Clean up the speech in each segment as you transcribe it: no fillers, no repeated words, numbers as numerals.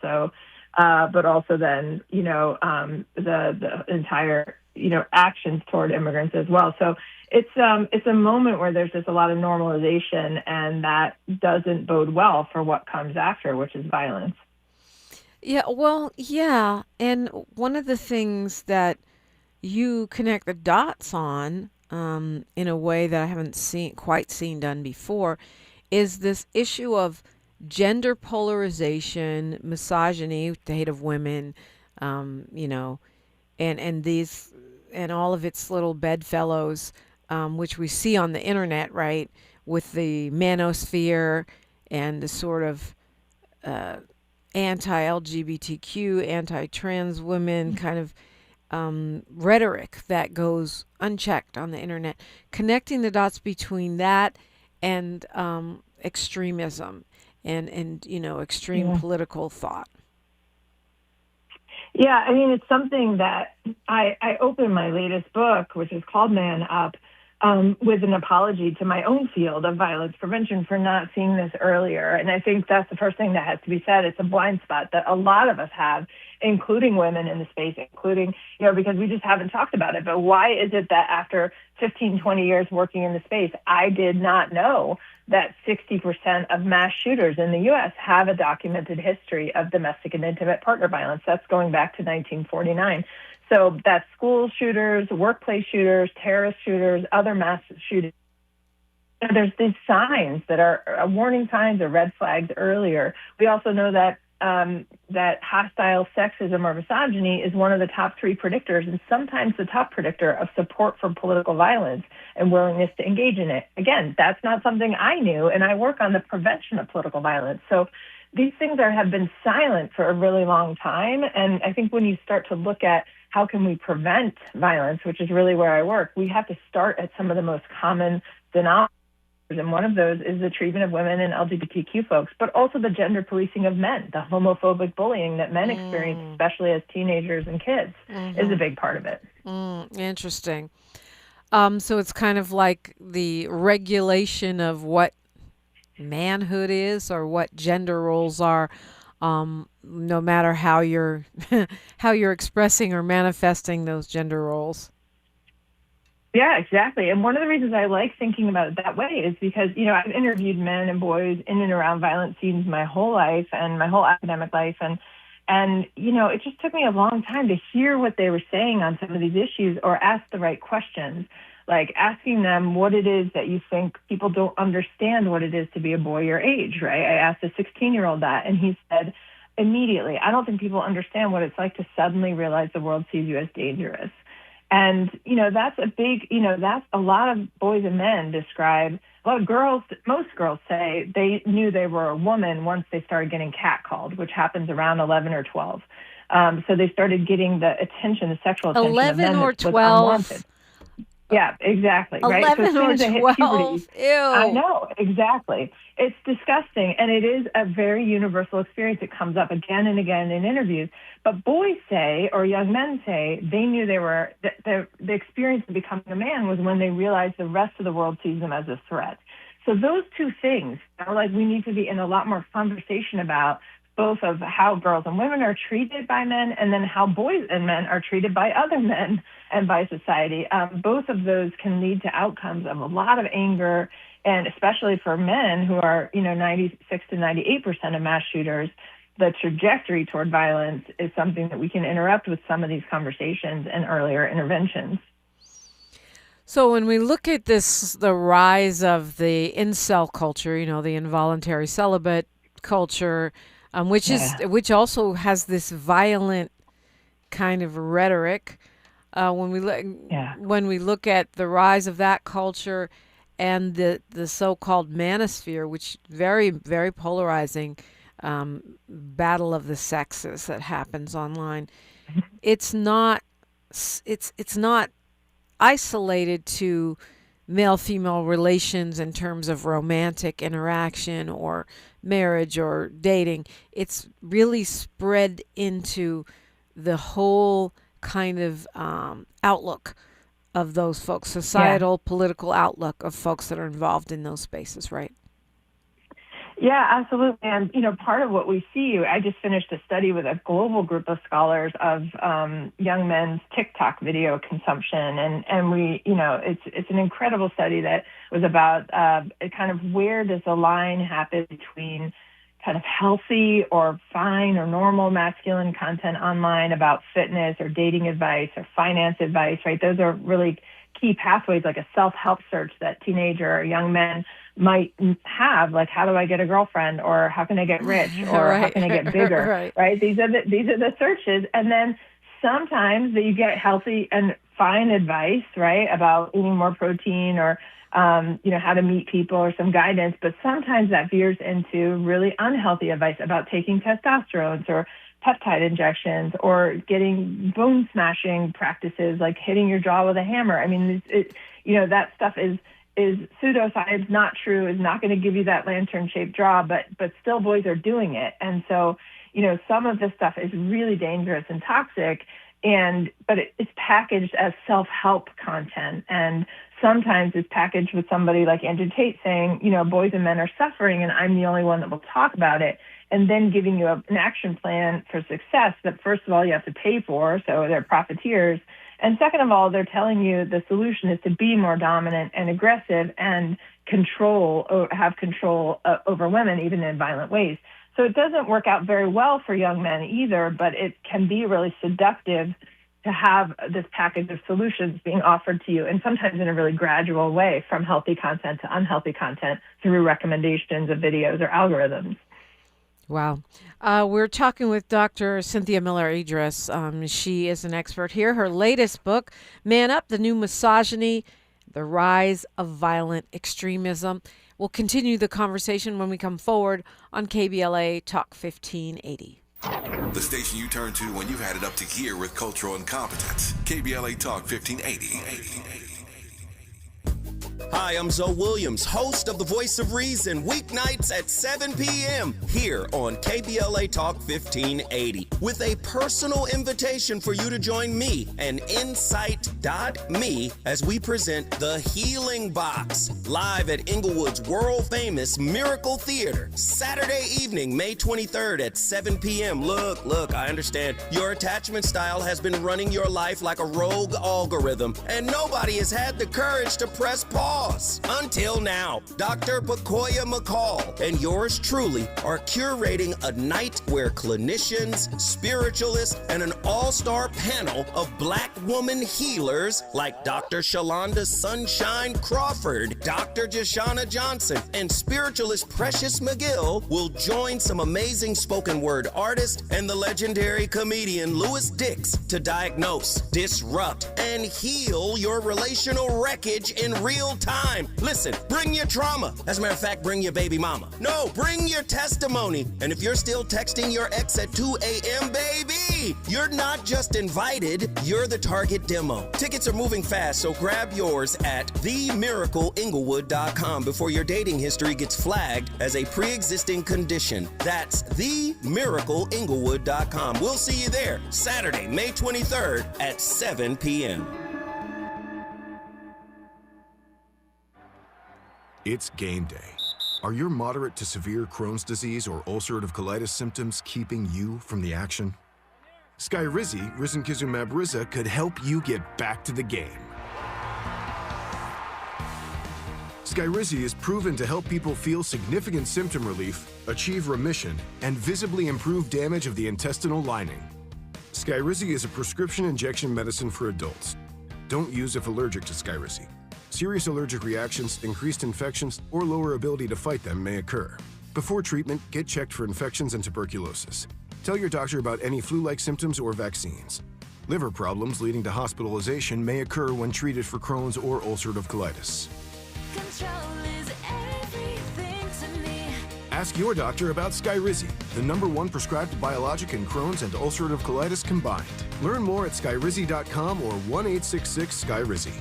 also, but also then, the entire, actions toward immigrants as well. So it's a moment where there's just a lot of normalization, and that doesn't bode well for what comes after, which is violence. Yeah, well, yeah. And one of the things that you connect the dots on, in a way that I haven't quite seen done before, is this issue of gender polarization, misogyny, the hate of women, you know, and these and all of its little bedfellows, which we see on the internet, right, with the manosphere and the sort of uh, anti-LGBTQ, anti-trans women kind of rhetoric that goes unchecked on the internet, connecting the dots between that and extremism and extreme Yeah. political thought. Yeah, I mean, it's something that I opened my latest book, which is called Man Up, with an apology to my own field of violence prevention for not seeing this earlier. And I think that's the first thing that has to be said. It's a blind spot that a lot of us have, including women in the space, including, because we just haven't talked about it. But why is it that after 15, 20 years working in the space, I did not know that 60% of mass shooters in the U.S. have a documented history of domestic and intimate partner violence? That's going back to 1949. So that's school shooters, workplace shooters, terrorist shooters, other mass shootings. There's these signs that are warning signs or red flags earlier. We also know that that hostile sexism or misogyny is one of the top three predictors, and sometimes the top predictor of support for political violence and willingness to engage in it. Again, that's not something I knew, and I work on the prevention of political violence. So these things have been silent for a really long time. And I think when you start to look at how can we prevent violence, which is really where I work, we have to start at some of the most common denominators. And one of those is the treatment of women and LGBTQ folks, but also the gender policing of men, the homophobic bullying that men experience, Mm, especially as teenagers and kids, is a mm-hmm. big part of it. Interesting. So it's kind of like the regulation of what manhood is or what gender roles are, no matter how you're how you're expressing or manifesting those gender roles. Yeah, exactly. And one of the reasons I like thinking about it that way is because, I've interviewed men and boys in and around violent scenes my whole life and my whole academic life. And, it just took me a long time to hear what they were saying on some of these issues or ask the right questions, like asking them what it is that you think people don't understand what it is to be a boy your age, right? I asked a 16-year-old that, and he said immediately, I don't think people understand what it's like to suddenly realize the world sees you as dangerous. And, that's a big, that's a lot of boys and men describe. A lot of girls, most girls say they knew they were a woman once they started getting catcalled, which happens around 11 or 12. So they started getting the attention, the sexual attention of 11 men or that was 12. unwanted. Yeah, exactly. Right. So as 11 soon or as they hit puberty, 12. I Ew. know exactly. It's disgusting. And it is a very universal experience. It comes up again and again in interviews. But boys say, or young men say, they knew they were, the experience of becoming a man was when they realized the rest of the world sees them as a threat. So those two things are like we need to be in a lot more conversation about, both of how girls and women are treated by men and then how boys and men are treated by other men and by society. Both of those can lead to outcomes of a lot of anger, and especially for men who are, 96 to 98% of mass shooters, the trajectory toward violence is something that we can interrupt with some of these conversations and earlier interventions. So when we look at this, the rise of the incel culture, the involuntary celibate culture, Yeah. which also has this violent kind of rhetoric. Yeah. When we look at the rise of that culture and the so-called manosphere, which very polarizing battle of the sexes that happens online, it's not it's not isolated to male female relations in terms of romantic interaction or marriage or dating. It's really spread into the whole kind of outlook of those folks, Yeah. societal, political outlook of folks that are involved in those spaces, right? Yeah, absolutely. And, part of what we see, I just finished a study with a global group of scholars of young men's TikTok video consumption. And we, it's an incredible study that was about kind of where does the line happen between kind of healthy or fine or normal masculine content online about fitness or dating advice or finance advice, right? Those are really key pathways, like a self-help search that teenager or young men might have, like, how do I get a girlfriend, or how can I get rich, or Right. how can I get bigger, right? These are the searches. And then sometimes that you get healthy and fine advice, right, about eating more protein or how to meet people or some guidance, but sometimes that veers into really unhealthy advice about taking testosterone or peptide injections or getting bone smashing practices like hitting your jaw with a hammer. I mean, that stuff is pseudoscience, not true, is not going to give you that lantern-shaped jaw, but still boys are doing it. And so, some of this stuff is really dangerous and toxic, but it's packaged as self-help content. And sometimes it's packaged with somebody like Andrew Tate saying, boys and men are suffering and I'm the only one that will talk about it, and then giving you an action plan for success that, first of all, you have to pay for, so they're profiteers. And second of all, they're telling you the solution is to be more dominant and aggressive and have control over women, even in violent ways. So it doesn't work out very well for young men either, but it can be really seductive to have this package of solutions being offered to you, and sometimes in a really gradual way, from healthy content to unhealthy content through recommendations of videos or algorithms. Wow. We're talking with Dr. Cynthia Miller-Idriss. She is an expert here. Her latest book, Man Up, The New Misogyny, The Rise of Violent Extremism. We'll continue the conversation when we come forward on KBLA Talk 1580. The station you turn to when you've had it up to here with cultural incompetence. KBLA Talk 1580. Hi, I'm Zoe Williams, host of The Voice of Reason, weeknights at 7 p.m. here on KBLA Talk 1580, with a personal invitation for you to join me and Insight.me as we present The Healing Box, live at Inglewood's world-famous Miracle Theater, Saturday evening, May 23rd at 7 p.m. Look, I understand your attachment style has been running your life like a rogue algorithm, and nobody has had the courage to press pause. Until now, Dr. Pacoya McCall and yours truly are curating a night where clinicians, spiritualists, and an all-star panel of Black woman healers like Dr. Shalonda Sunshine Crawford, Dr. Jashana Johnson, and spiritualist Precious McGill will join some amazing spoken word artists and the legendary comedian Louis Dix to diagnose, disrupt, and heal your relational wreckage in real time. Listen, bring your trauma. As a matter of fact, bring your baby mama. No, bring your testimony. And if you're still texting your ex at 2 a.m., baby, you're not just invited, you're the target demo. Tickets are moving fast, so grab yours at themiracleinglewood.com before your dating history gets flagged as a pre-existing condition. That's themiracleinglewood.com. We'll see you there Saturday, May 23rd at 7 p.m. It's game day. Are your moderate to severe Crohn's disease or ulcerative colitis symptoms keeping you from the action? Skyrizi, risankizumab Riza, could help you get back to the game. Skyrizi is proven to help people feel significant symptom relief, achieve remission, and visibly improve damage of the intestinal lining. Skyrizi is a prescription injection medicine for adults. Don't use if allergic to Skyrizi. Serious allergic reactions, increased infections, or lower ability to fight them may occur. Before treatment, get checked for infections and tuberculosis. Tell your doctor about any flu-like symptoms or vaccines. Liver problems leading to hospitalization may occur when treated for Crohn's or ulcerative colitis. Control is everything to me. Ask your doctor about Skyrizi, the #1 prescribed biologic in Crohn's and ulcerative colitis combined. Learn more at skyrizi.com or 1-866-SKYRIZI.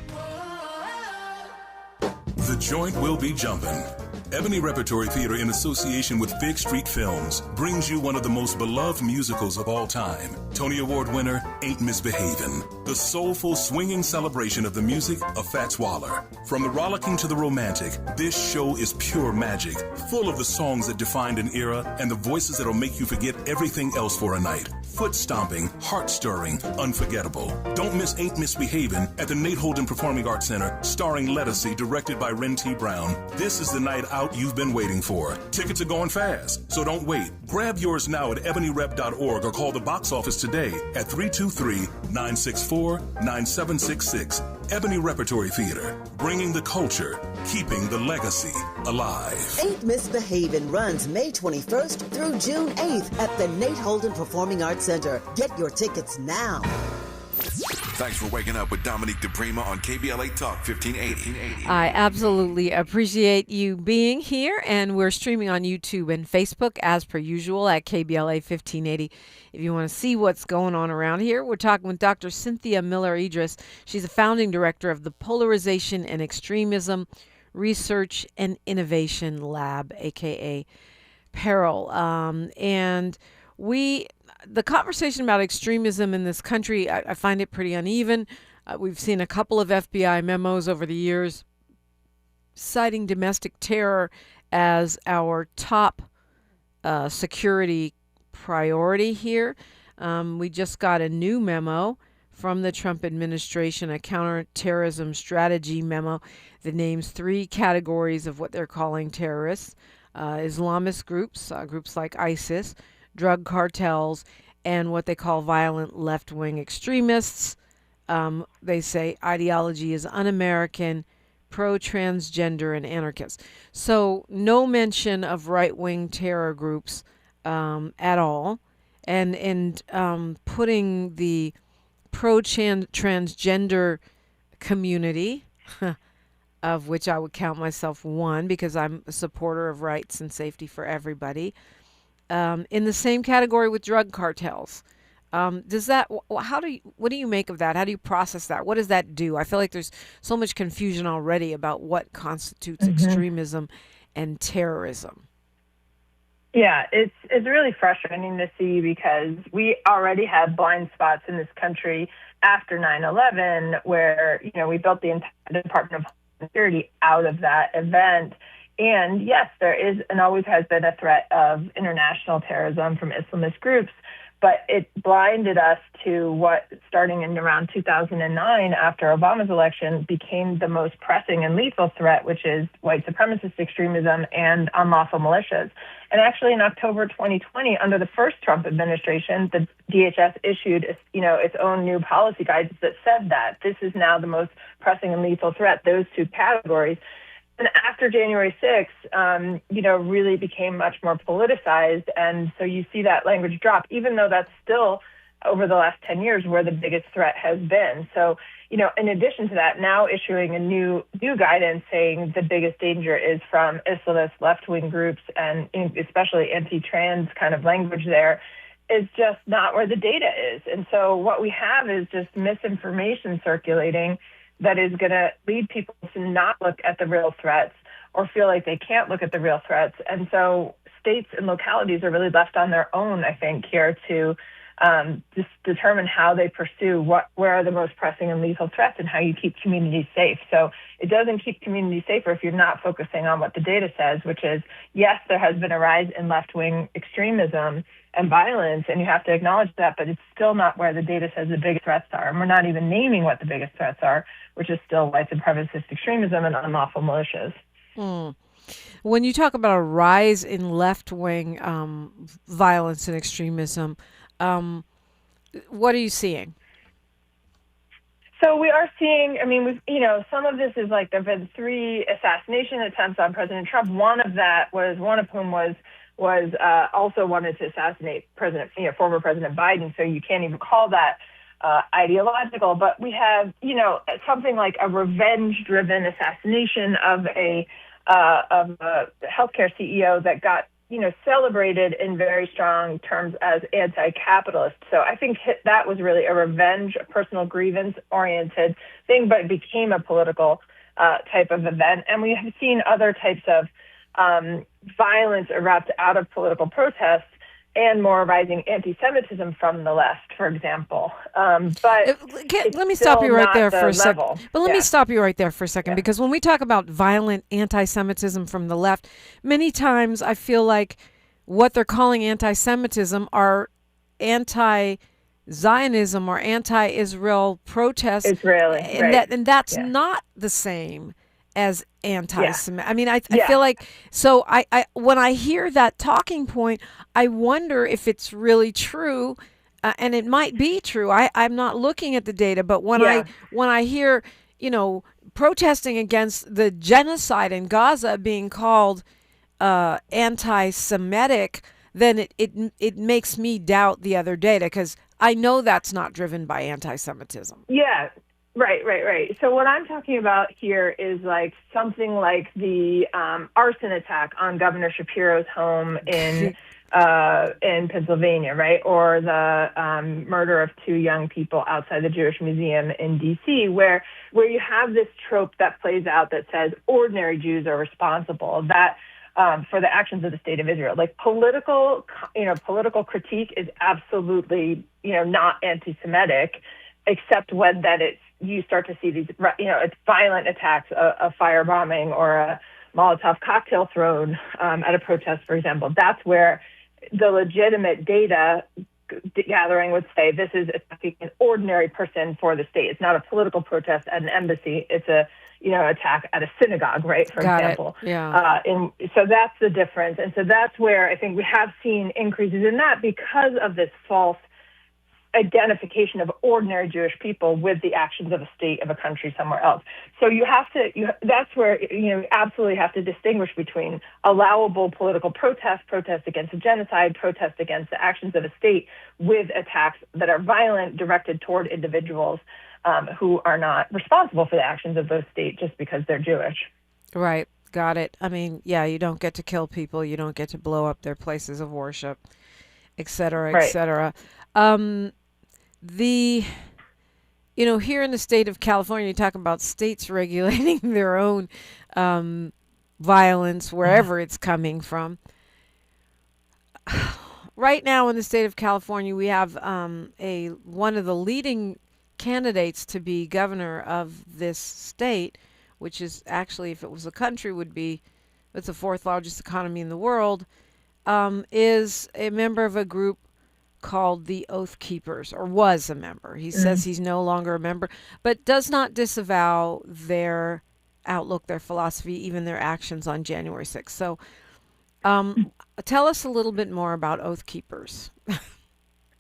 The joint will be jumping. Ebony Repertory Theater, in association with Fig Street Films, brings you one of the most beloved musicals of all time. Tony Award winner, Ain't Misbehavin'. The soulful, swinging celebration of the music of Fats Waller. From the rollicking to the romantic, this show is pure magic, full of the songs that defined an era and the voices that'll make you forget everything else for a night. Foot stomping, heart stirring, unforgettable. Don't miss Ain't Misbehavin' at the Nate Holden Performing Arts Center, starring Lettucey, directed by Ren T. Brown. This is the night out you've been waiting for. Tickets are going fast, so don't wait. Grab yours now at ebonyrep.org or call the box office today at 323-964-9766. Ebony Repertory Theater, bringing the culture, keeping the legacy alive. Ain't Misbehavin' runs May 21st through June 8th at the Nate Holden Performing Arts Center. Get your tickets now. Thanks for waking up with Dominique DePrima on KBLA Talk 1580. I absolutely appreciate you being here, and we're streaming on YouTube and Facebook as per usual at KBLA 1580. If you want to see what's going on around here, we're talking with Dr. Cynthia Miller-Idriss. She's a founding director of the Polarization and Extremism Research and Innovation Lab, aka PERIL. The conversation about extremism in this country, I find it pretty uneven. We've seen a couple of FBI memos over the years citing domestic terror as our top security priority here. We just got a new memo from the Trump administration, a counterterrorism strategy memo that names 3 categories of what they're calling terrorists: Islamist groups, groups like ISIS, drug cartels, and what they call violent left-wing extremists. They say ideology is un-American, pro-transgender, and anarchist. So no mention of right-wing terror groups at all. And putting the pro-transgender community, of which I would count myself one because I'm a supporter of rights and safety for everybody, in the same category with drug cartels. What do you make of that? How do you process that? What does that do? I feel like there's so much confusion already about what constitutes extremism and terrorism. Yeah, it's really frustrating to see because we already have blind spots in this country after 9/11, where we built the entire Department of Security out of that event. And yes, there is and always has been a threat of international terrorism from Islamist groups, but it blinded us to what, starting in around 2009, after Obama's election, became the most pressing and lethal threat, which is white supremacist extremism and unlawful militias. And actually, in October 2020, under the first Trump administration, the DHS issued its own new policy guidance that said that this is now the most pressing and lethal threat, those 2 categories. And after January 6th, really became much more politicized. And so you see that language drop, even though that's still, over the last 10 years, where the biggest threat has been. So, in addition to that, now issuing a new guidance saying the biggest danger is from Islamist left-wing groups, and especially anti-trans kind of language there, is just not where the data is. And so what we have is just misinformation circulating that is going to lead people to not look at the real threats or feel like they can't look at the real threats. And so states and localities are really left on their own, I think, here to just determine how they pursue where are the most pressing and lethal threats and how you keep communities safe. So it doesn't keep communities safer if you're not focusing on what the data says, which is, yes, there has been a rise in left-wing extremism and violence, and you have to acknowledge that, but it's still not where the data says the biggest threats are. And we're not even naming what the biggest threats are, which is still white supremacist extremism and unlawful militias. When you talk about a rise in left-wing violence and extremism, what are you seeing? So we are seeing, some of this is like there have been 3 assassination attempts on President Trump. One of whom was also wanted to assassinate former President Biden. So you can't even call that ideological. But we have, something like a revenge-driven assassination of a healthcare CEO that got, celebrated in very strong terms as anti-capitalist. So I think that was really a revenge, a personal grievance-oriented thing, but it became a political type of event. And we have seen other types of violence erupts out of political protests and more rising anti-Semitism from the left, for example. But let me stop you right there for a second. But let me Yeah. stop you right there for a second, because when we talk about violent anti-Semitism from the left, many times I feel like what they're calling anti-Semitism are anti-Zionism or anti-Israel protests, Israeli, and right. that's Yeah. not the same as Yeah. anti-Semitic. I mean, I Yeah. feel like, so I when I hear that talking point, I wonder if it's really true, and it might be true. I'm not looking at the data, but Yeah. when I hear, protesting against the genocide in Gaza being called anti-Semitic, then it makes me doubt the other data, because I know that's not driven by anti-Semitism. Yeah, right. So what I'm talking about here is like something like the arson attack on Governor Shapiro's home in Pennsylvania, right? Or the murder of 2 young people outside the Jewish Museum in D.C., where you have this trope that plays out that says ordinary Jews are responsible, that for the actions of the state of Israel. Like political critique is absolutely, not anti-Semitic, except when you start to see these, it's violent attacks, a firebombing or a Molotov cocktail thrown at a protest, for example. That's where the legitimate data gathering would say this is attacking an ordinary person for the state. It's not a political protest at an embassy. It's a attack at a synagogue, right? For example. Yeah. So that's the difference. And so that's where I think we have seen increases in that because of this false identification of ordinary Jewish people with the actions of a state, of a country somewhere else. So that's where you absolutely have to distinguish between allowable political protest against a genocide, protest against the actions of a state, with attacks that are violent, directed toward individuals who are not responsible for the actions of those states just because they're Jewish. Right. Got it. I mean, yeah, you don't get to kill people. You don't get to blow up their places of worship, et cetera, et Right. cetera. Here in the state of California, you talk about states regulating their own violence wherever it's coming from. Right now in the state of California, we have one of the leading candidates to be governor of this state, which is actually, if it was a country, it's the 4th largest economy in the world, is a member of a group called the Oath Keepers, or was a member. He says he's no longer a member, but does not disavow their outlook, their philosophy, even their actions on January 6th. So tell us a little bit more about Oath Keepers.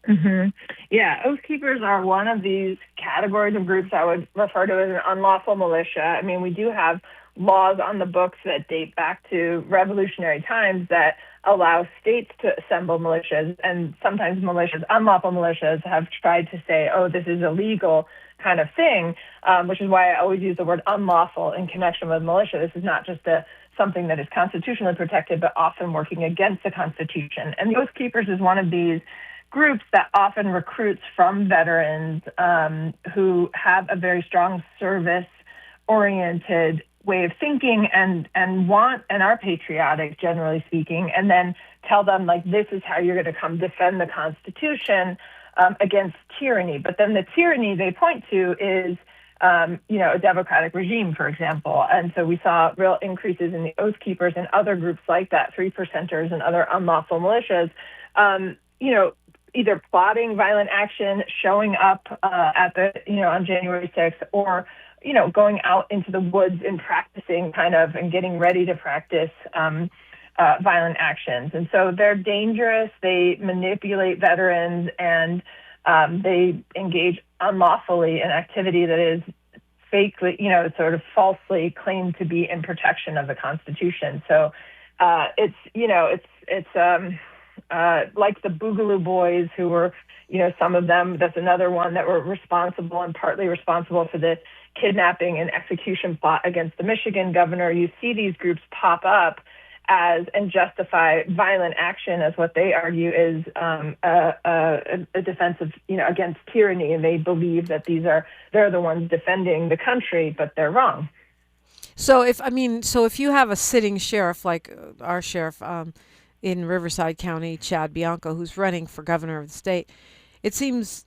Mm-hmm. Yeah, Oath Keepers are one of these categories of groups I would refer to as an unlawful militia. I mean, we do have laws on the books that date back to revolutionary times that allow states to assemble militias, and sometimes unlawful militias, have tried to say, oh, this is illegal kind of thing, which is why I always use the word unlawful in connection with militia. This is not just something that is constitutionally protected, but often working against the Constitution. And the Oath Keepers is one of these groups that often recruits from veterans who have a very strong service-oriented way of thinking and are patriotic, generally speaking, and then tell them, like, this is how you're going to come defend the Constitution against tyranny. But then the tyranny they point to is a democratic regime, for example. And so we saw real increases in the Oath Keepers and other groups like that, 3%ers and other unlawful militias, either plotting violent action, showing up on January 6th, or going out into the woods and practicing and getting ready to practice violent actions. And so they're dangerous. They manipulate veterans, and they engage unlawfully in activity that is fakely, sort of falsely claimed to be in protection of the Constitution. So it's like the Boogaloo Boys, who were, some of them, that's another one that were responsible and partly responsible for the kidnapping and execution plot against the Michigan governor. You see these groups pop up and justify violent action as what they argue is a defense of, against tyranny. And they believe that they're the ones defending the country, but they're wrong. So if you have a sitting sheriff like our sheriff in Riverside County, Chad Bianco, who's running for governor of the state, it seems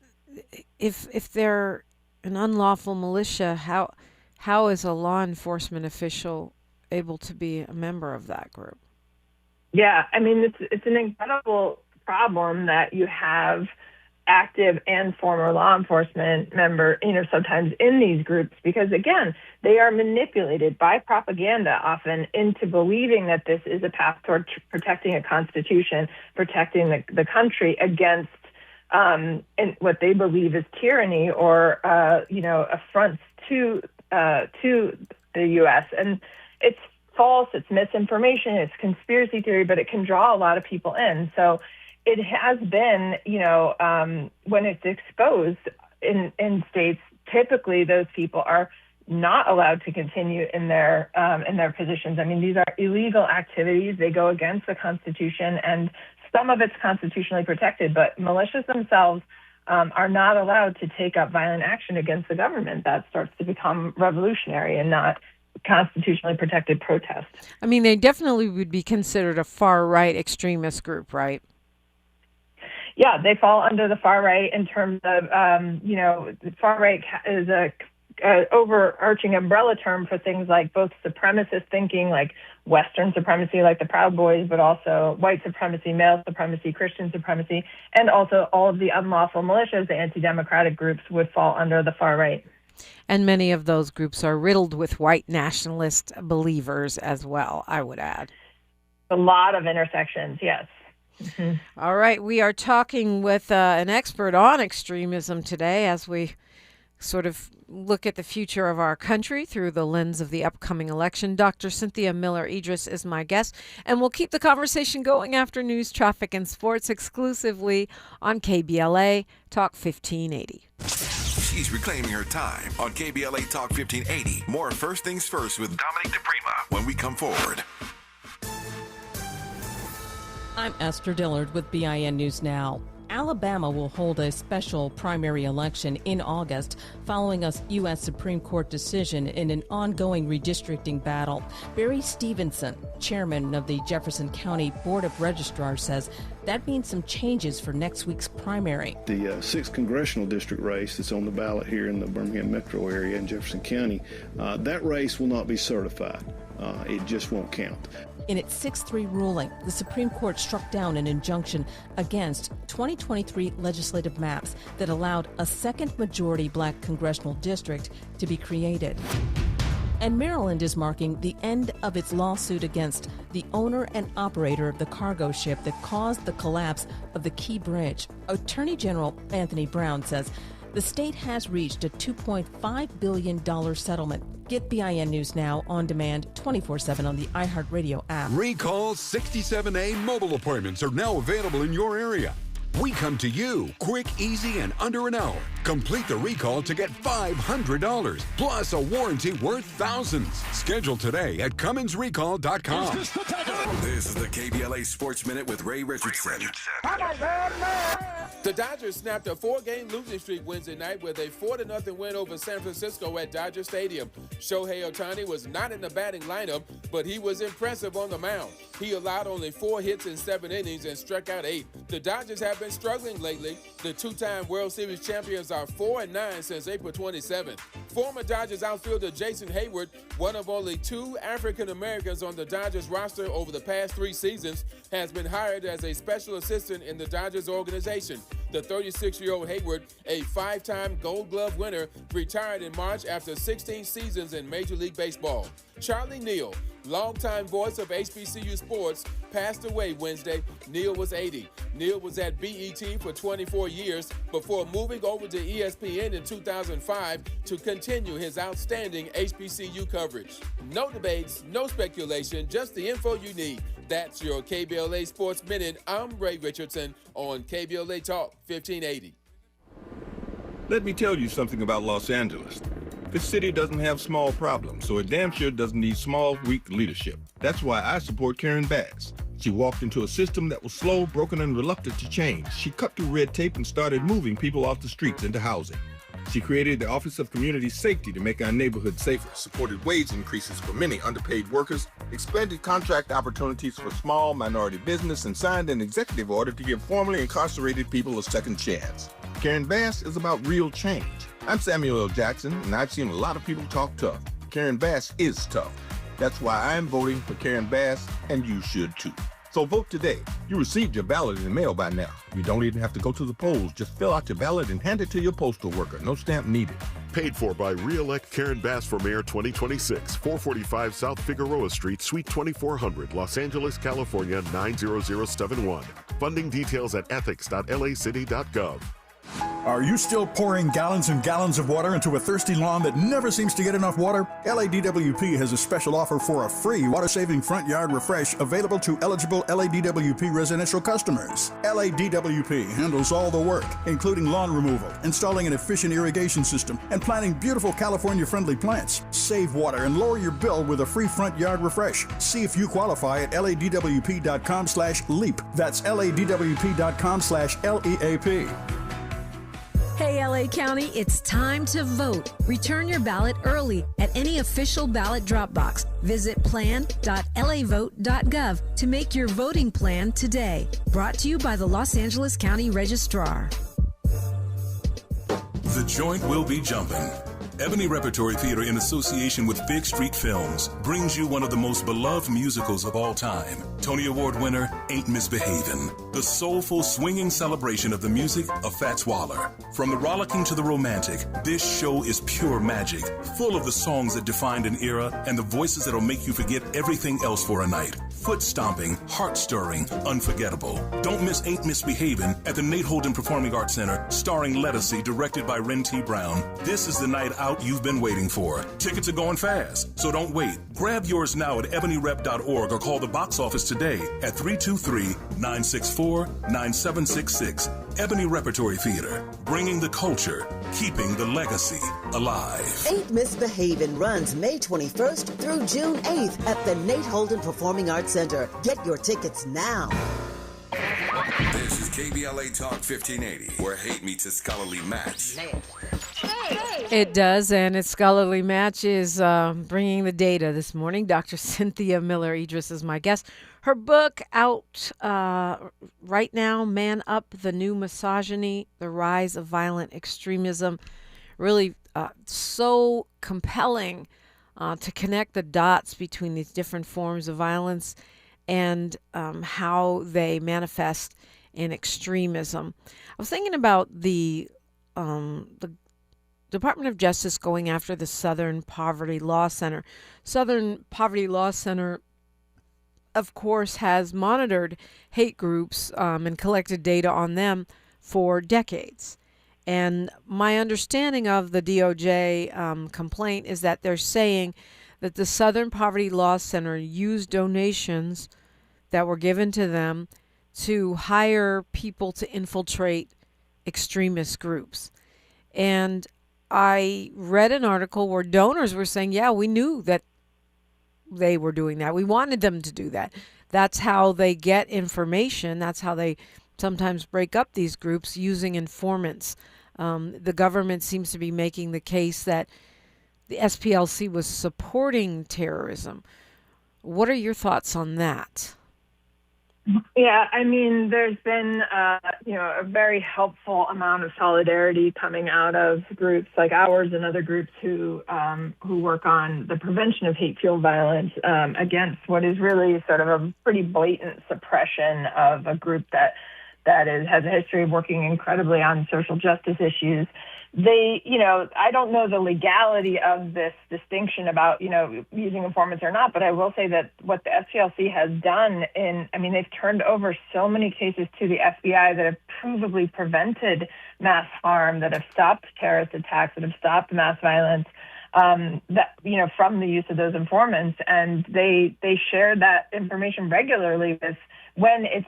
if they're an unlawful militia, how is a law enforcement official able to be a member of that group? Yeah, I mean, it's an incredible problem that you have active and former law enforcement member, sometimes in these groups, because again, they are manipulated by propaganda often into believing that this is a path toward protecting a constitution, protecting the country against and what they believe is tyranny or affronts to the U.S. And it's false, it's misinformation, it's conspiracy theory, but it can draw a lot of people in. So it has been, when it's exposed in states, typically those people are not allowed to continue in their positions. I mean, these are illegal activities. They go against the Constitution, and some of it's constitutionally protected, but militias themselves are not allowed to take up violent action against the government. That starts to become revolutionary and not constitutionally protected protest. I mean, they definitely would be considered a far-right extremist group, right? Yeah, they fall under the far right in terms of, the far right is a overarching umbrella term for things like both supremacist thinking, like Western supremacy, like the Proud Boys, but also white supremacy, male supremacy, Christian supremacy, and also all of the unlawful militias, the anti-democratic groups would fall under the far right. And many of those groups are riddled with white nationalist believers as well, I would add. A lot of intersections, yes. Mm-hmm. All right. We are talking with an expert on extremism today as we sort of look at the future of our country through the lens of the upcoming election. Dr. Cynthia Miller-Idriss is my guest, and we'll keep the conversation going after news, traffic, and sports exclusively on KBLA Talk 1580. She's reclaiming her time on KBLA Talk 1580. More First Things First with Dominique DePrima when we come forward. I'm Esther Dillard with BIN News Now. Alabama will hold a special primary election in August following a U.S. Supreme Court decision in an ongoing redistricting battle. Barry Stevenson, chairman of the Jefferson County Board of Registrars, says that means some changes for next week's primary. The 6th congressional district race that's on the ballot here in the Birmingham metro area in Jefferson County, that race will not be certified. It just won't count. In its 6-3 ruling, the Supreme Court struck down an injunction against 2023 legislative maps that allowed a second majority black congressional district to be created. And Maryland is marking the end of its lawsuit against the owner and operator of the cargo ship that caused the collapse of the Key Bridge. Attorney General Anthony Brown says the state has reached a $2.5 billion settlement. Get BIN News Now on demand 24/7 on the iHeartRadio app. Recall 67A mobile appointments are now available in your area. We come to you quick, easy, and under an hour. Complete the recall to get $500 plus a warranty worth thousands. Schedule today at CumminsRecall.com. This is the KBLA Sports Minute with Ray Richardson. The Dodgers snapped a 4-game losing streak Wednesday night with a 4-0 win over San Francisco at Dodger Stadium. Shohei Ohtani was not in the batting lineup, but he was impressive on the mound. He allowed only 4 hits in 7 innings and struck out 8. The Dodgers have been struggling lately. The 2-time World Series champions are 4-9 since April 27th. Former Dodgers outfielder Jason Hayward, one of only 2 African Americans on the Dodgers roster over the past 3 seasons, has been hired as a special assistant in the Dodgers organization. The 36-year-old Hayward, a 5-time Gold Glove winner, retired in March after 16 seasons in Major League Baseball. Charlie Neal, longtime voice of HBCU sports, passed away Wednesday. Neal was 80. Neal was at BET for 24 years before moving over to ESPN in 2005 to continue his outstanding HBCU coverage. No debates, no speculation, just the info you need. That's your KBLA Sports Minute. I'm Ray Richardson on KBLA Talk 1580. Let me tell you something about Los Angeles. This city doesn't have small problems, so it damn sure doesn't need small, weak leadership. That's why I support Karen Bass. She walked into a system that was slow, broken, and reluctant to change. She cut through red tape and started moving people off the streets into housing. She created the Office of Community Safety to make our neighborhood safer, supported wage increases for many underpaid workers, expanded contract opportunities for small minority business, and signed an executive order to give formerly incarcerated people a second chance. Karen Bass is about real change. I'm Samuel L. Jackson, and I've seen a lot of people talk tough. Karen Bass is tough. That's why I'm voting for Karen Bass, and you should too. So vote today. You received your ballot in the mail by now. You don't even have to go to the polls. Just fill out your ballot and hand it to your postal worker. No stamp needed. Paid for by Re-elect Karen Bass for Mayor 2026, 445 South Figueroa Street, Suite 2400, Los Angeles, California 90071. Funding details at ethics.lacity.gov. Are you still pouring gallons and gallons of water into a thirsty lawn that never seems to get enough water? LADWP has a special offer for a free water-saving front yard refresh available to eligible LADWP residential customers. LADWP handles all the work, including lawn removal, installing an efficient irrigation system, and planting beautiful California-friendly plants. Save water and lower your bill with a free front yard refresh. See if you qualify at ladwp.com/LEAP. That's ladwp.com/LEAP. Hey, LA County, it's time to vote. Return your ballot early at any official ballot drop box. Visit plan.lavote.gov to make your voting plan today. Brought to you by the Los Angeles County Registrar. The joint will be jumping. Ebony Repertory Theater, in association with Fig Street Films, brings you one of the most beloved musicals of all time. Tony Award winner, Ain't Misbehavin'. The soulful, swinging celebration of the music of Fats Waller. From the rollicking to the romantic, this show is pure magic, full of the songs that defined an era and the voices that'll make you forget everything else for a night. Foot stomping, heart stirring, unforgettable. Don't miss Ain't Misbehavin' at the Nate Holden Performing Arts Center, starring Lettucey, directed by Ren T. Brown. This is the night out you've been waiting for. Tickets are going fast, so don't wait. Grab yours now at ebonyrep.org or call the box office today at 323-964-9766. Ebony Repertory Theater, bringing the culture, keeping the legacy alive. Ain't Misbehavin' runs May 21st through June 8th at the Nate Holden Performing Arts Center. Get your tickets now. This is KBLA Talk 1580, where hate meets a scholarly match. It does, and its scholarly match is bringing the data this morning. Dr. Cynthia Miller-Idriss is my guest. Her book out right now, Man Up, The New Misogyny, The Rise of Violent Extremism. Really so compelling to connect the dots between these different forms of violence and how they manifest in extremism. I was thinking about the Department of Justice going after the Southern Poverty Law Center. Southern Poverty Law Center, of course, has monitored hate groups and collected data on them for decades. And my understanding of the DOJ complaint is that they're saying that the Southern Poverty Law Center used donations that were given to them to hire people to infiltrate extremist groups. And I read an article where donors were saying, yeah, we knew that they were doing that. We wanted them to do that. That's how they get information. That's how they sometimes break up these groups, using informants. The government seems to be making the case that the SPLC was supporting terrorism. What are your thoughts on that? Yeah, I mean, there's been, a very helpful amount of solidarity coming out of groups like ours and other groups who work on the prevention of hate-fueled violence against what is really sort of a pretty blatant suppression of a group that has a history of working incredibly on social justice issues. They, I don't know the legality of this distinction about, using informants or not, but I will say that what the SPLC has done they've turned over so many cases to the FBI that have provably prevented mass harm, that have stopped terrorist attacks, that have stopped mass violence, from the use of those informants. And they share that information regularly when it's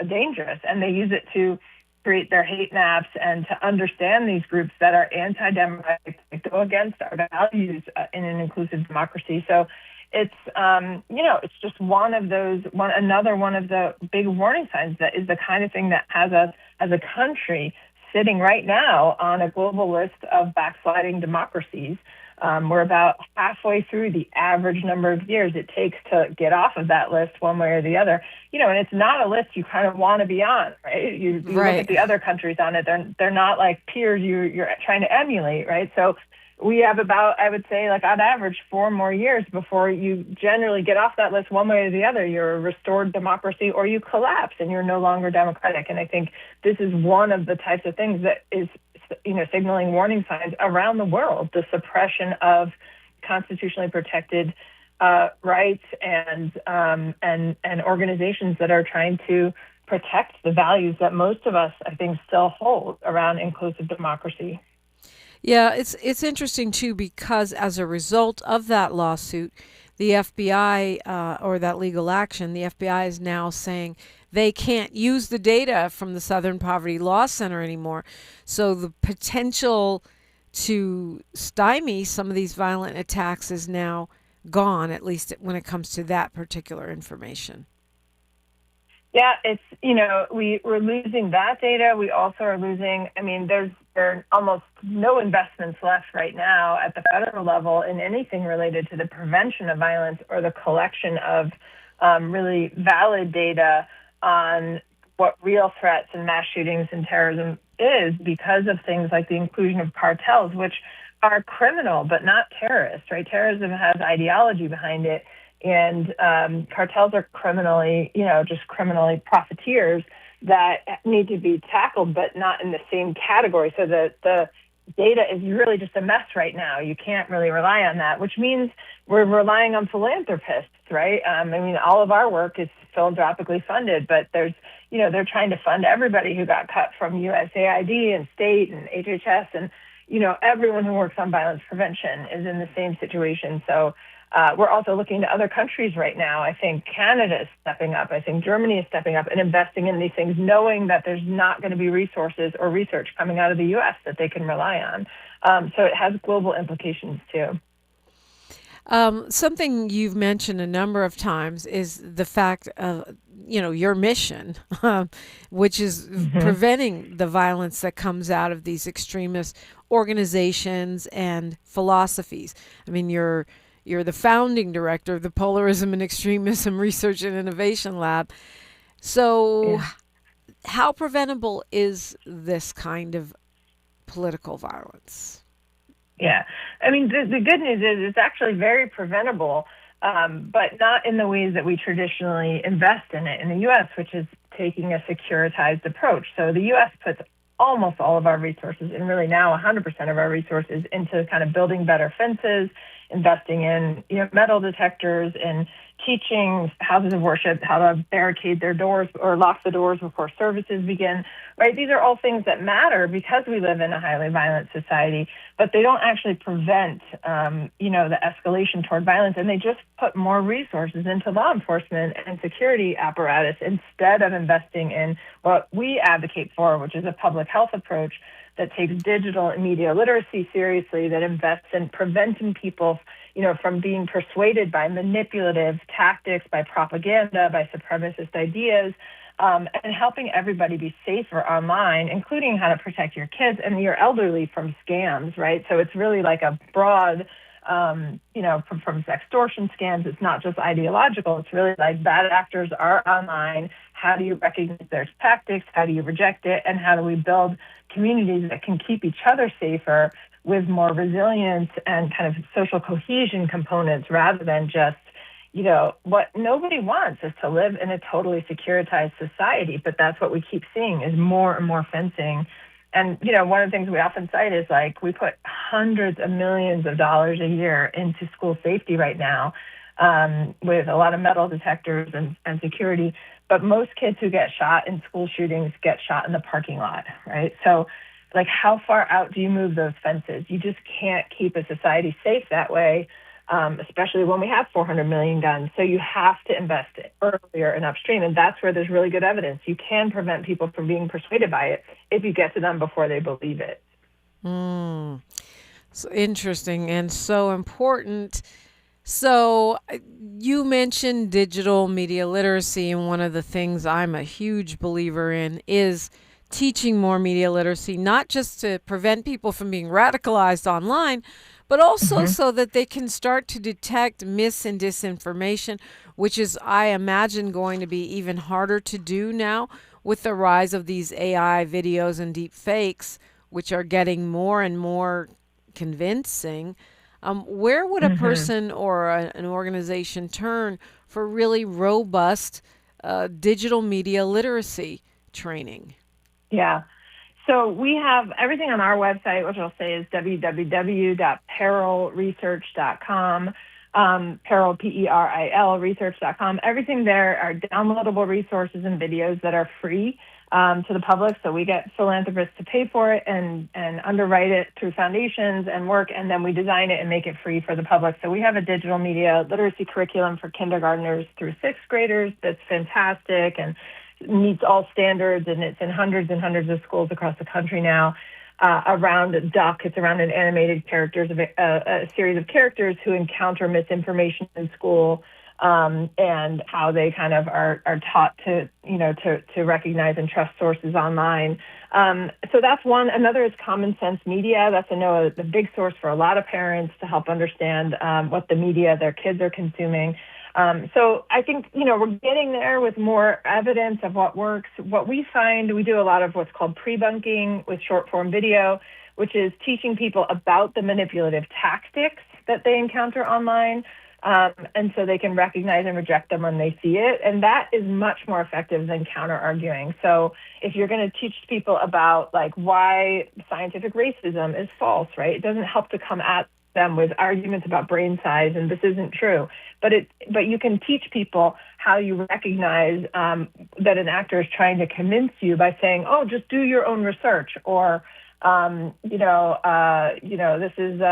dangerous, and they use it to create their hate maps and to understand these groups that are anti-democratic, that go against our values in an inclusive democracy. So it's, it's just another one of the big warning signs that is the kind of thing that has us as a country sitting right now on a global list of backsliding democracies. We're about halfway through the average number of years it takes to get off of that list one way or the other. And it's not a list you kind of want to be on, right? You look at the other countries on it, they're not like peers you're trying to emulate, right? So we have about, I would say, like on average, 4 more years before you generally get off that list one way or the other. You're a restored democracy or you collapse and you're no longer democratic. And I think this is one of the types of things that is, signaling warning signs around the world, the suppression of constitutionally protected rights and organizations that are trying to protect the values that most of us, I think, still hold around inclusive democracy. Yeah, it's interesting too, because as a result of that lawsuit, the FBI or that legal action, the FBI is now saying they can't use the data from the Southern Poverty Law Center anymore. So the potential to stymie some of these violent attacks is now gone, at least when it comes to that particular information. Yeah, it's, we're losing that data. We also are losing, there are almost no investments left right now at the federal level in anything related to the prevention of violence or the collection of really valid data on what real threats and mass shootings and terrorism is, because of things like the inclusion of cartels, which are criminal but not terrorist, right? Terrorism has ideology behind it. And cartels are criminally profiteers that need to be tackled, but not in the same category. So the data is really just a mess right now. You can't really rely on that, which means we're relying on philanthropists, right? All of our work is philanthropically funded, but they're trying to fund everybody who got cut from USAID and state and HHS, and everyone who works on violence prevention is in the same situation. So we're also looking to other countries right now. I think Canada is stepping up. I think Germany is stepping up and investing in these things, knowing that there's not going to be resources or research coming out of the U.S. that they can rely on. So it has global implications too. Something you've mentioned a number of times is the fact of, your mission, which is preventing the violence that comes out of these extremist organizations and philosophies. You're the founding director of the Polarization and Extremism Research and Innovation Lab. So how preventable is this kind of political violence? Yeah. The good news is it's actually very preventable, but not in the ways that we traditionally invest in it in the U.S., which is taking a securitized approach. So the U.S. puts almost all of our resources, and really now 100% of our resources, into kind of building better fences, investing in metal detectors, and teaching houses of worship how to barricade their doors or lock the doors before services begin, right? These are all things that matter because we live in a highly violent society, but they don't actually prevent, the escalation toward violence, and they just put more resources into law enforcement and security apparatus instead of investing in what we advocate for, which is a public health approach that takes digital and media literacy seriously, that invests in preventing people, from being persuaded by manipulative tactics, by propaganda, by supremacist ideas, and helping everybody be safer online, including how to protect your kids and your elderly from scams, right? So it's really like a broad, from sextortion scams. It's not just ideological. It's really like bad actors are online. How do you recognize their tactics? How do you reject it? And how do we build communities that can keep each other safer with more resilience and kind of social cohesion components, rather than just, what nobody wants is to live in a totally securitized society. But that's what we keep seeing is more and more fencing. And, one of the things we often cite is like we put hundreds of millions of dollars a year into school safety right now, with a lot of metal detectors and security. But most kids who get shot in school shootings get shot in the parking lot, right? So, like, how far out do you move those fences? You just can't keep a society safe that way, especially when we have 400 million guns. So you have to invest earlier and upstream, and that's where there's really good evidence. You can prevent people from being persuaded by it if you get to them before they believe it. So interesting and so important. So you mentioned digital media literacy, and one of the things I'm a huge believer in is teaching more media literacy, not just to prevent people from being radicalized online, but also so that they can start to detect mis and disinformation, which is, I imagine, going to be even harder to do now with the rise of these AI videos and deep fakes, which are getting more and more convincing. Where would a person or an organization turn for really robust digital media literacy training? Yeah. So we have everything on our website, which I'll say is www.perilresearch.com, PERIL, PERIL, research.com. Everything there are downloadable resources and videos that are free to the public. So we get philanthropists to pay for it and underwrite it through foundations and work, and then we design it and make it free for the public. So we have a digital media literacy curriculum for kindergartners through sixth graders that's fantastic and meets all standards, and it's in hundreds and hundreds of schools across the country now. Around Duck, it's around an animated characters, a series of characters who encounter misinformation in school, and how they kind of are taught to recognize and trust sources online. So that's one. Another is common sense media. That's a big source for a lot of parents to help understand what the media their kids are consuming. So I think, we're getting there with more evidence of what works. What we find, we do a lot of what's called pre-bunking with short form video, which is teaching people about the manipulative tactics that they encounter online. And so they can recognize and reject them when they see it. And that is much more effective than counter-arguing. So if you're going to teach people about why scientific racism is false, right? It doesn't help to come at them with arguments about brain size and this isn't true. But you can teach people how you recognize that an actor is trying to convince you by saying, "Oh, just do your own research," or this is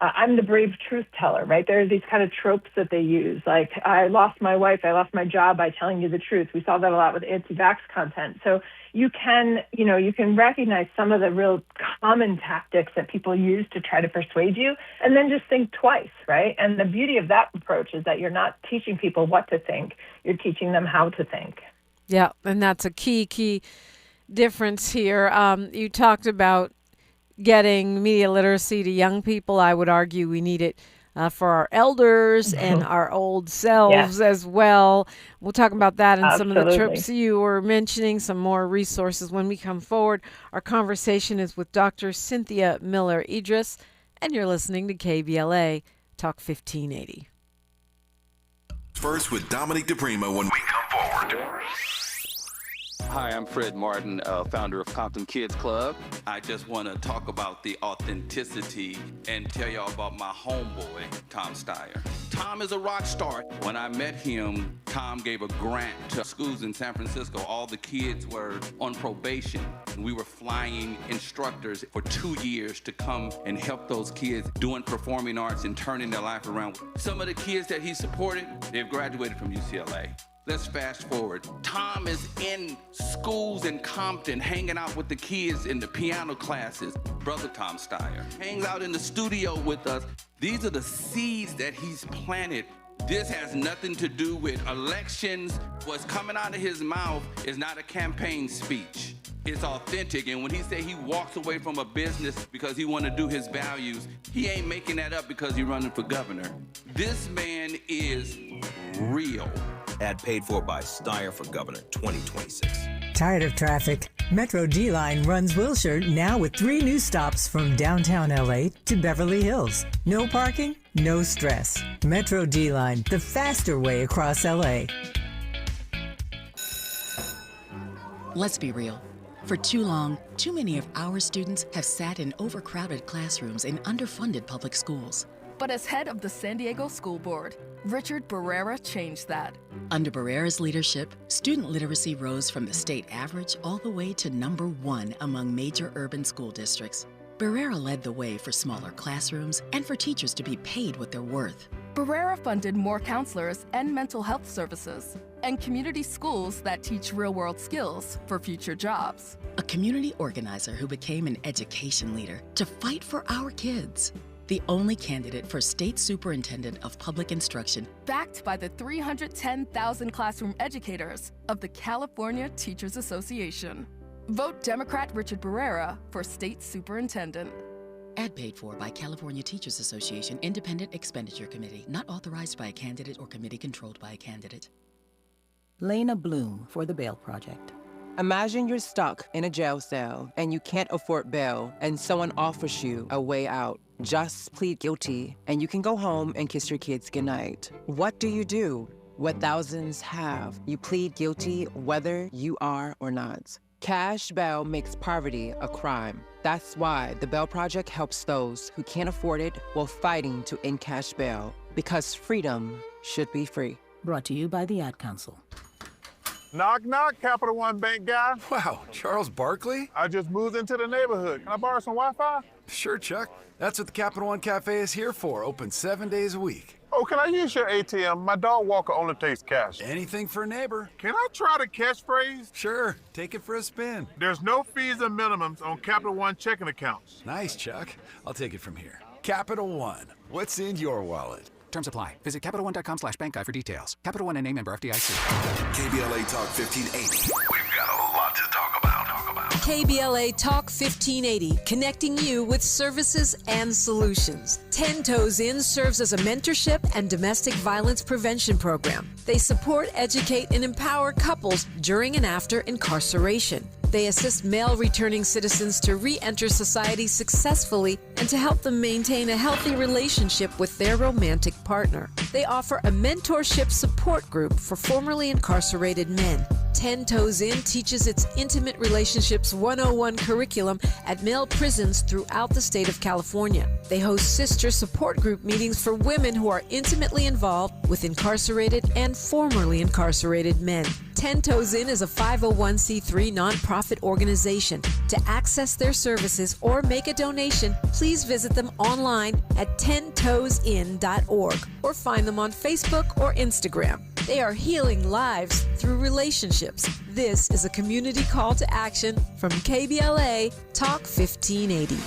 I'm the brave truth teller, right? There are these kind of tropes that they use, like I lost my wife, I lost my job by telling you the truth. We saw that a lot with anti-vax content. So you can recognize some of the real common tactics that people use to try to persuade you, and then just think twice, right? And the beauty of that approach is that you're not teaching people what to think, you're teaching them how to think. Yeah, and that's a key difference here. You talked about getting media literacy to young people. I would argue we need it for our elders and our old selves as well. We'll talk about that and some of the tropes you were mentioning, some more resources when we come forward. Our conversation is with Dr. Cynthia Miller-Idriss, and you're listening to KBLA Talk 1580. First with Dominic DePrima when we come forward. Hi, I'm Fred Martin, founder of Compton Kids Club. I just want to talk about the authenticity and tell y'all about my homeboy, Tom Steyer. Tom is a rock star. When I met him, Tom gave a grant to schools in San Francisco. All the kids were on probation. We were flying instructors for 2 years to come and help those kids doing performing arts and turning their life around. Some of the kids that he supported, they've graduated from UCLA. Let's fast forward. Tom is in schools in Compton, hanging out with the kids in the piano classes. Brother Tom Steyer hangs out in the studio with us. These are the seeds that he's planted. This has nothing to do with elections. What's coming out of his mouth is not a campaign speech. It's authentic, and when he say he walks away from a business because he want to do his values, he ain't making that up because he's running for governor. This man is real. Ad paid for by Steyer for Governor 2026. Tired of traffic? Metro D-Line runs Wilshire now with 3 new stops from downtown LA to Beverly Hills. No parking, no stress. Metro D-Line, the faster way across LA. Let's be real. For too long, too many of our students have sat in overcrowded classrooms in underfunded public schools. But as head of the San Diego School Board, Richard Barrera changed that. Under Barrera's leadership, student literacy rose from the state average all the way to #1 among major urban school districts. Barrera led the way for smaller classrooms and for teachers to be paid what they're worth. Barrera funded more counselors and mental health services, and community schools that teach real-world skills for future jobs. A community organizer who became an education leader to fight for our kids. The only candidate for State Superintendent of Public Instruction. Backed by the 310,000 classroom educators of the California Teachers Association. Vote Democrat Richard Barrera for state superintendent. Ad paid for by California Teachers Association Independent Expenditure Committee, not authorized by a candidate or committee controlled by a candidate. Lena Bloom for the Bail Project. Imagine you're stuck in a jail cell and you can't afford bail and someone offers you a way out. Just plead guilty and you can go home and kiss your kids goodnight. What do you do? What thousands have. You plead guilty whether you are or not. Cash bail makes poverty a crime. That's why the Bail Project helps those who can't afford it while fighting to end cash bail. Because freedom should be free. Brought to you by the Ad Council. Knock, knock, Capital One Bank guy. Wow, Charles Barkley? I just moved into the neighborhood. Can I borrow some Wi-Fi? Sure, Chuck. That's what the Capital One Cafe is here for, open 7 days a week. Oh, can I use your ATM? My dog walker only takes cash. Anything for a neighbor. Can I try the catchphrase? Sure, take it for a spin. There's no fees and minimums on Capital One checking accounts. Nice, Chuck. I'll take it from here. Capital One, what's in your wallet? Terms apply. Visit CapitalOne.com/bankguide for details. Capital One and a member FDIC. KBLA Talk 1580. We've got a lot to talk about. KBLA Talk 1580, connecting you with services and solutions. 10 Toes In serves as a mentorship and domestic violence prevention program. They support, educate, and empower couples during and after incarceration. They assist male returning citizens to re-enter society successfully and to help them maintain a healthy relationship with their romantic partner. They offer a mentorship support group for formerly incarcerated men. 10 Toes In teaches its Intimate Relationships 101 curriculum at male prisons throughout the state of California. They host sister support group meetings for women who are intimately involved with incarcerated and formerly incarcerated men. 10 Toes In is a 501c3 nonprofit organization. To access their services or make a donation, please visit them online at 10toesin.org or find them on Facebook or Instagram. They are healing lives through relationships. This is a community call to action from KBLA Talk 1580.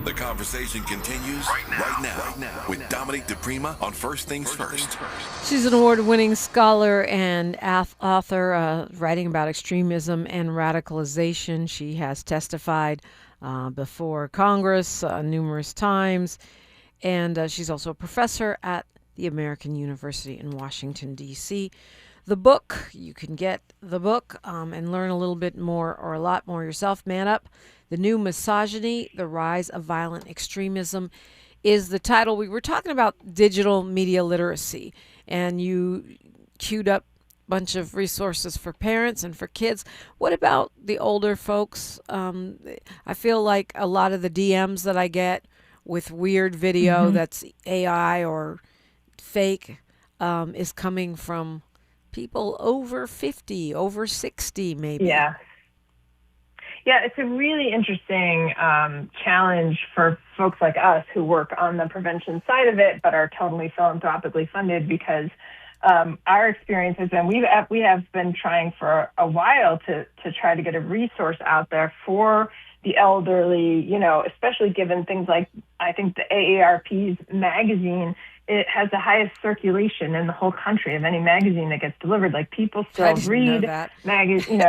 The conversation continues right now with Dominique DePrima on First Things First. She's an award-winning scholar and author writing about extremism and radicalization. She has testified before Congress numerous times, and she's also a professor at the American University in Washington, D.C. The book, you can get the book and learn a little bit more or a lot more yourself. Man Up, The New Misogyny, The Rise of Violent Extremism is the title. We were talking about digital media literacy, and you queued up a bunch of resources for parents and for kids. What about the older folks? I feel like a lot of the DMs that I get with weird video that's AI or fake is coming from people over 50, over 60 maybe. Yeah, it's a really interesting challenge for folks like us who work on the prevention side of it but are totally philanthropically funded, because our experience has been we have been trying for a while to try to get a resource out there for the elderly, especially given things like, I think the AARP's magazine, it has the highest circulation in the whole country of any magazine that gets delivered. Like, people still read magazine.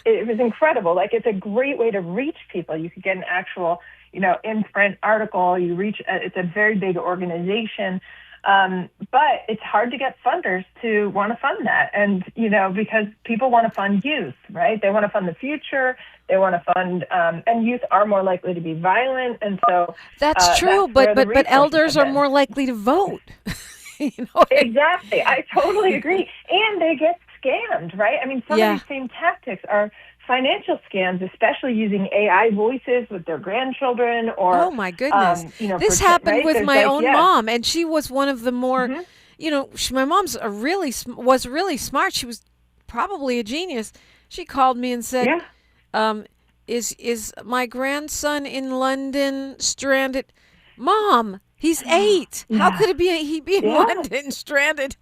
It was incredible. Like, it's a great way to reach people. You could get an actual, in-print article. You reach. It's a very big organization, but it's hard to get funders to want to fund that. And because people want to fund youth, right? They want to fund the future. They want to fund, and youth are more likely to be violent, and so that's true. But elders are more likely to vote. Exactly, I totally agree. And they get scammed, right? I mean, some of these same tactics are financial scams, especially using AI voices with their grandchildren. Or oh my goodness, this happened with my own mom, and she was one of the more, my mom's was really smart. She was probably a genius. She called me and said, is my grandson in London stranded? Mom, he's 8. How could he be in London stranded?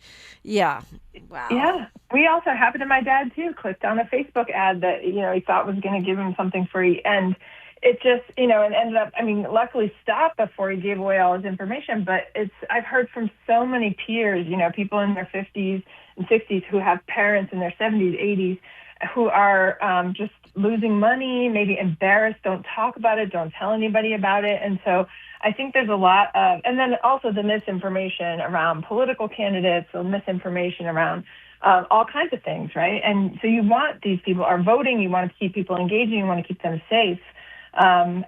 Yeah. Wow. Yeah. We also happened to my dad too. Clicked on a Facebook ad that, he thought was going to give him something free. And it just, and ended up, luckily stopped before he gave away all his information. But I've heard from so many peers, people in their 50s and 60s who have parents in their 70s, 80s. who are just losing money, maybe embarrassed, don't talk about it, don't tell anybody about it. And so I think there's a lot of, and then also the misinformation around political candidates, the misinformation around all kinds of things, right? And so you want these people are voting, you want to keep people engaging, you want to keep them safe. If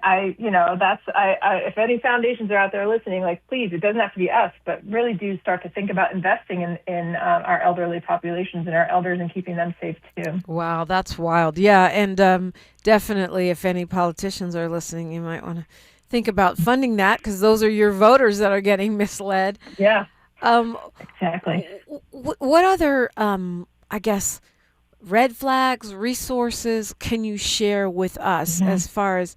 any foundations are out there listening, like, please, it doesn't have to be us, but really do start to think about investing in our elderly populations and our elders and keeping them safe too. Wow, that's wild. Yeah, and definitely if any politicians are listening, you might want to think about funding that, because those are your voters that are getting misled. Yeah, exactly. What other, I guess, red flags, resources can you share with us as far as,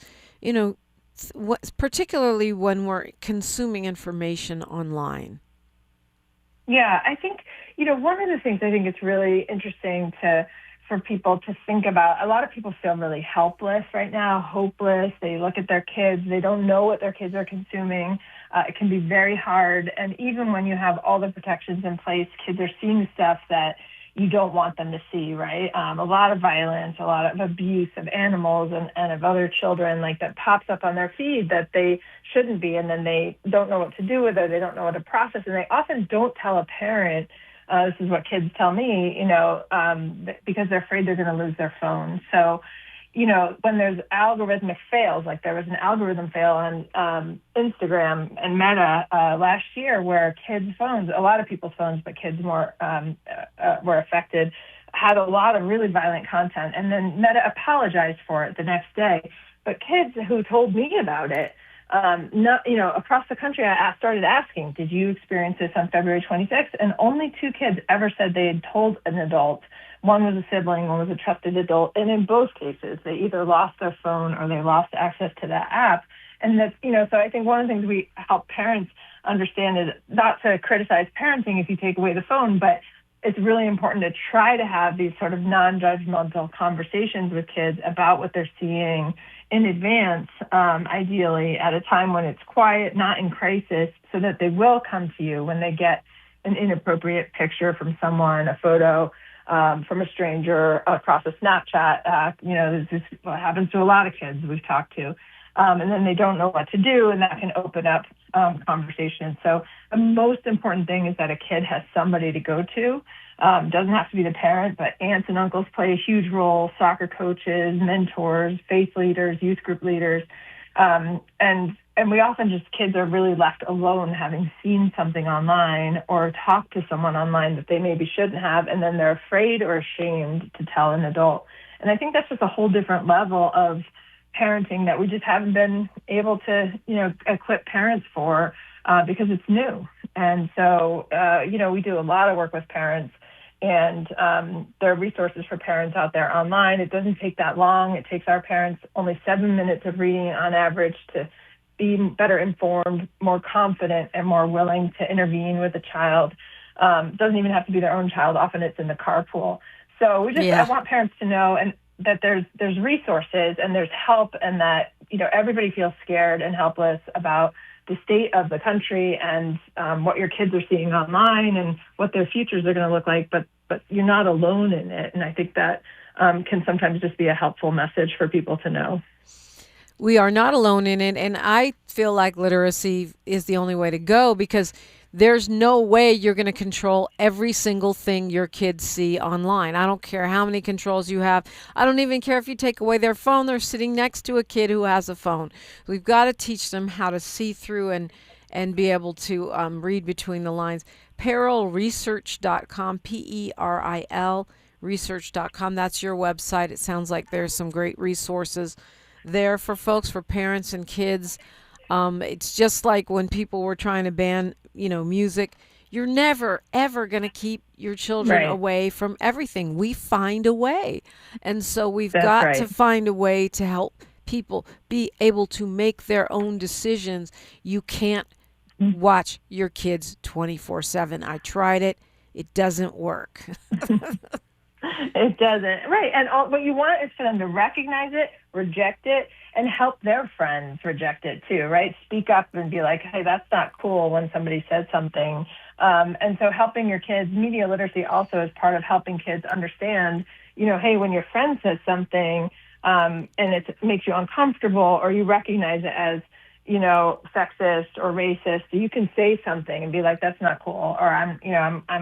particularly when we're consuming information online? Yeah, I think, one of the things I think it's really interesting for people to think about, a lot of people feel really helpless right now, hopeless. They look at their kids, they don't know what their kids are consuming. It can be very hard. And even when you have all the protections in place, kids are seeing stuff that you don't want them to see, right? A lot of violence, a lot of abuse of animals and of other children, like that pops up on their feed that they shouldn't be, and then they don't know what to do with it, they don't know what to process, and they often don't tell a parent. This is what kids tell me, because they're afraid they're going to lose their phone. So, when there's algorithmic fails, like there was an algorithm fail on Instagram and Meta last year where kids' phones, a lot of people's phones, but kids more were affected, had a lot of really violent content. And then Meta apologized for it the next day. But kids who told me about it, across the country, I started asking, did you experience this on February 26th? And only 2 kids ever said they had told an adult. One was a sibling, one was a trusted adult. And in both cases, they either lost their phone or they lost access to that app. And that's, so I think one of the things we help parents understand is not to criticize parenting if you take away the phone, but it's really important to try to have these sort of non-judgmental conversations with kids about what they're seeing in advance, ideally at a time when it's quiet, not in crisis, so that they will come to you when they get an inappropriate picture from someone, a photo from a stranger across a Snapchat. This is what happens to a lot of kids we've talked to. And then they don't know what to do, and that can open up conversations. So the most important thing is that a kid has somebody to go to. Doesn't have to be the parent, but aunts and uncles play a huge role, soccer coaches, mentors, faith leaders, youth group leaders. And we often kids are really left alone having seen something online or talked to someone online that they maybe shouldn't have, and then they're afraid or ashamed to tell an adult. And I think that's just a whole different level of parenting that we just haven't been able to, equip parents for because it's new. And so, we do a lot of work with parents, and there are resources for parents out there online. It doesn't take that long. It takes our parents only 7 minutes of reading on average to be better informed, more confident, and more willing to intervene with a child. Doesn't even have to be their own child. Often it's in the carpool. So I want parents to know and that there's resources and there's help, and that, everybody feels scared and helpless about the state of the country and what your kids are seeing online and what their futures are going to look like, but you're not alone in it. And I think that can sometimes just be a helpful message for people to know. We are not alone in it, and I feel like literacy is the only way to go, because there's no way you're going to control every single thing your kids see online. I don't care how many controls you have. I don't even care if you take away their phone. They're sitting next to a kid who has a phone. We've got to teach them how to see through and be able to read between the lines. PERILresearch.com, PERIL research.com. That's your website. It sounds like there's some great resources there for folks, for parents and kids. It's just like when people were trying to ban, music. You're never, ever going to keep your children away from everything. We find a way. And so we've got to find a way to help people be able to make their own decisions. You can't watch your kids 24/7. I tried it. It doesn't work. It doesn't. Right. And what you want is for them to recognize it, reject it, and help their friends reject it too, right? Speak up and be like, hey, that's not cool when somebody says something. And so helping your kids, media literacy also is part of helping kids understand, hey, when your friend says something and it makes you uncomfortable, or you recognize it as, sexist or racist, you can say something and be like, that's not cool, or I'm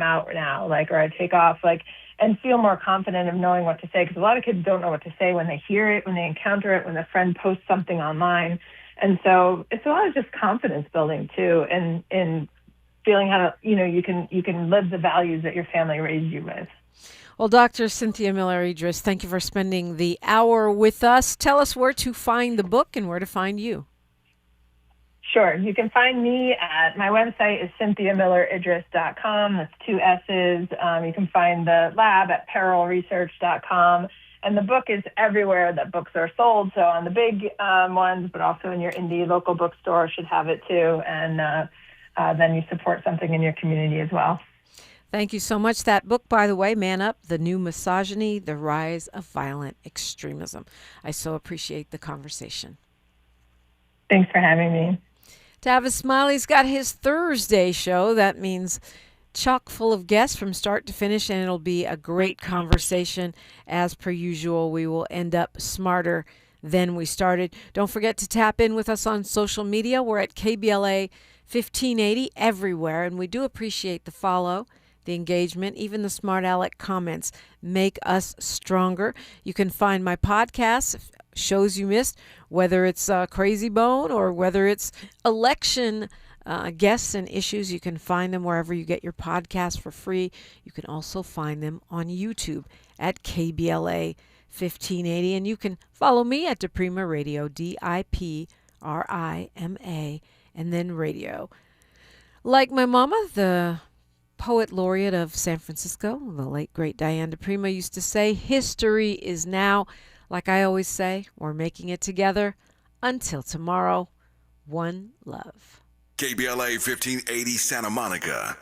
out now, or I take off, and feel more confident of knowing what to say. Because a lot of kids don't know what to say when they hear it, when they encounter it, when a friend posts something online. And so it's a lot of just confidence building too, and in feeling how to, you can live the values that your family raised you with. Well, Dr. Cynthia Miller-Idriss, thank you for spending the hour with us. Tell us where to find the book and where to find you. Sure. You can find me at my website is cynthiamilleridriss.com. That's 2 S's. You can find the lab at PERILresearch.com. And the book is everywhere that books are sold. So on the big ones, but also in your indie local bookstore should have it too. And then you support something in your community as well. Thank you so much. That book, by the way, Man Up, The New Misogyny, The Rise of Violent Extremism. I so appreciate the conversation. Thanks for having me. Tavis Smiley's got his Thursday show. That means chock full of guests from start to finish, and it'll be a great conversation. As per usual, we will end up smarter than we started. Don't forget to tap in with us on social media. We're at KBLA 1580 everywhere, and we do appreciate the follow, the engagement, even the smart aleck comments make us stronger. You can find my podcasts, shows you missed, whether it's Crazy Bone or whether it's election guests and issues. You can find them wherever you get your podcasts for free. You can also find them on YouTube at KBLA 1580. And you can follow me at DiPrima Radio, DIPRIMA, and then radio. Like my mama, the poet laureate of San Francisco, the late great Diane DiPrima, used to say, history is now. Like I always say, we're making it together. Until tomorrow, one love. KBLA 1580 Santa Monica.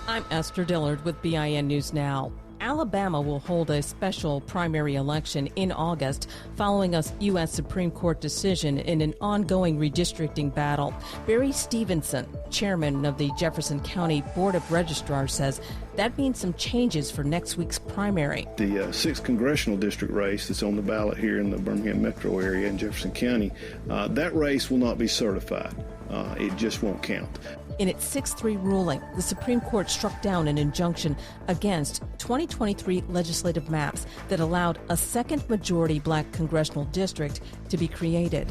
I'm Esther Dillard with BIN News Now. Alabama will hold a special primary election in August following a U.S. Supreme Court decision in an ongoing redistricting battle. Barry Stevenson, chairman of the Jefferson County Board of Registrars, says that means some changes for next week's primary. The 6th congressional district race that's on the ballot here in the Birmingham metro area in Jefferson County, that race will not be certified. It just won't count. In its 6-3 ruling, the Supreme Court struck down an injunction against 2023 legislative maps that allowed a second majority black congressional district to be created.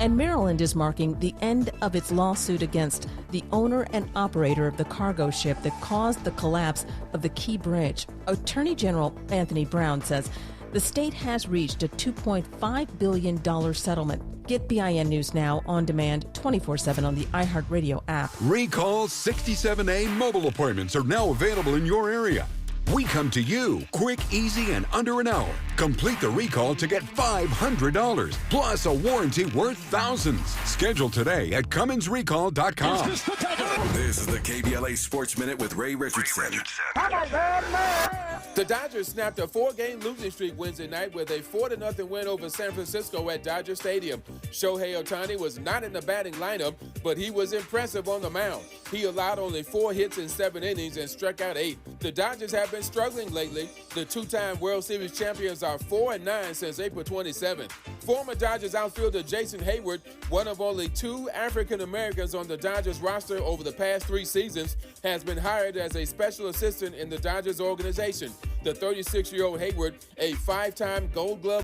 And Maryland is marking the end of its lawsuit against the owner and operator of the cargo ship that caused the collapse of the Key Bridge. Attorney General Anthony Brown says the state has reached a $2.5 billion settlement. Get BIN News Now on demand 24/7 on the iHeartRadio app. Recall 67A mobile appointments are now available in your area. We come to you quick, easy, and under an hour. Complete the recall to get $500 plus a warranty worth thousands. Schedule today at CumminsRecall.com. This is the KBLA Sports Minute with Ray Richardson. The Dodgers snapped a 4-game losing streak Wednesday night with a 4-0 win over San Francisco at Dodger Stadium. Shohei Ohtani was not in the batting lineup, but he was impressive on the mound. He allowed only 4 hits in 7 innings and struck out 8. The Dodgers have been struggling lately. The 2-time World Series champions are 4-9 since April 27th. Former Dodgers outfielder Jason Hayward, one of only 2 African Americans on the Dodgers roster over the past 3 seasons, has been hired as a special assistant in the Dodgers organization. The 36-year-old Hayward, a 5-time Gold Glove